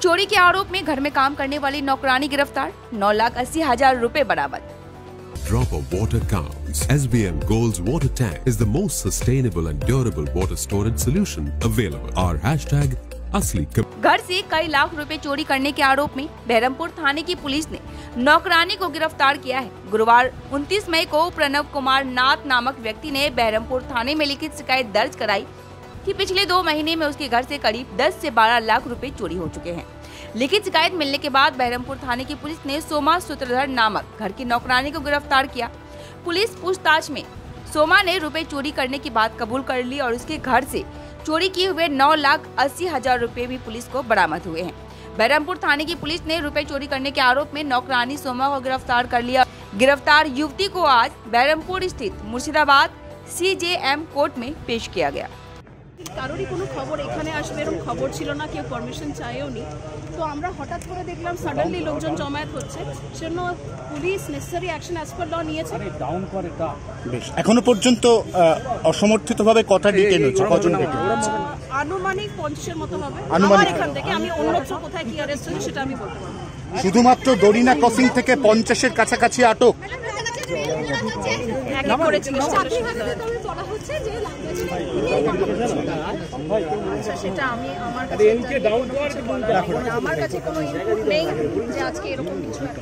चोरी के आरोप में घर में काम करने वाली नौकरानी गिरफ्तार, 9,80,000 रुपए बरामद। Drop of water counts. SBM Gold's water tank is the most sustainable and durable water storage solution available. Our hashtag असली। घर से कई लाख रुपए चोरी करने के आरोप में बहरमपुर थाने की पुलिस ने नौकरानी को गिरफ्तार किया है। गुरुवार 29 मई को प्रणव कुमार नाथ नामक व्यक्ति ने बहरमपुर थाने में लिखित शिकायत दर्ज कराई कि पिछले 2 महीने में उसके घर से करीब 10 से 12 लाख रुपए चोरी हो चुके हैं। लिखित शिकायत मिलने के बाद बहरमपुर थाने की पुलिस ने सोमा सूत्रधर नामक घर की नौकरानी को गिरफ्तार किया। पुलिस पूछताछ में सोमा ने रुपए चोरी करने की बात कबूल कर ली और उसके घर से चोरी किए हुए 9,80,000 रुपए भी पुलिस को बरामद हुए हैं। बहरमपुर थाने की पुलिस ने रुपए चोरी करने के आरोप में नौकरानी सोमा को गिरफ्तार कर लिया। गिरफ्तार युवती को आज बहरमपुर स्थित मुर्शिदाबाद CJM कोर्ट में पेश किया गया। কারোরই কোনো খবর এখানে আসবে এরকম খবর ছিল না, কেউ পারমিশন চাইওনি। তো আমরা হঠাৎ করে দেখলাম সাডেনলি লোকজন জমায়েত হচ্ছে, সেজন্য police necessary action as per law নিয়েছে। বেশ, এখনো পর্যন্ত অসমর্থিতভাবে কটা ডিটেইন হচ্ছে, কজন আনুমানিক 50-এর মতো হবে। আমার এখান থেকে আমি অন্যত্র কোথায় কি অ্যারেস্ট হয়েছে সেটা আমি বলতে পারবো। শুধুমাত্র দরিনা ক্রসিং থেকে 50-এর কাছাকাছি আটক। সেটা আমি আমার কাছে কোনো ইনপুট নেই যে আজকে এরকম কিছু একটা।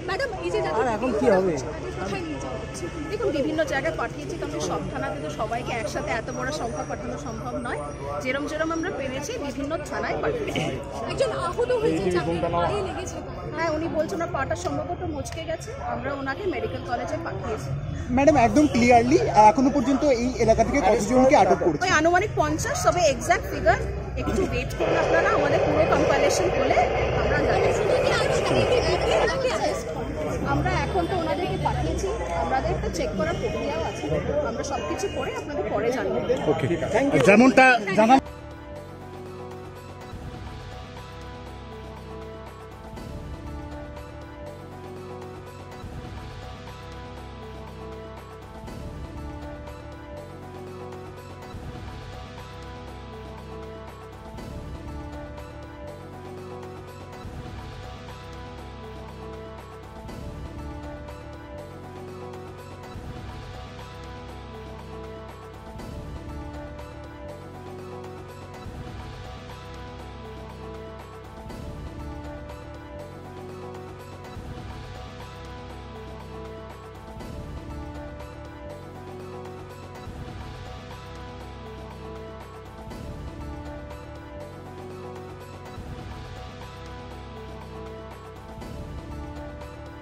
ম্যাডাম এই যে এখন কি হবে, কোথায় নিয়ে যাওয়া হচ্ছে? দেখুন বিভিন্ন জায়গায় পাঠিয়েছি, কারণ সব থানাতে তো সবাইকে একসাথে এত বড় সংখ্যা পাঠানো সম্ভব নয়। যেরকম আমরা পেরেছি বিভিন্ন থানায় পাঠিয়েছি। একজন আহত হয়েছে, পায়ে লেগেছে। হ্যাঁ, উনি বলছেন ওনার পাটা সম্ভবত মুচকে গেছে, আমরা ওনাকে মেডিকেল কলেজে পাঠিয়েছি। ম্যাডাম একদম ক্লিয়ারলি এখনো পর্যন্ত এই এলাকা থেকে কতজনকে আটক করেছে? ওই আনুমানিক 50, তবে এক্সাক্ট ফিগার একটু ওয়েট করুন আপনারা, আমাদের পুরো কম্পাইলেশন হলে আমরা জানাবো। আমরা এখন তো ওনাদেরকে পাঠিয়েছি, আমাদের একটা চেক করার প্রক্রিয়াও আছে, আমরা সবকিছু করে আপনাদের পরে জানাবো। ওকে, যেমনটা জানান।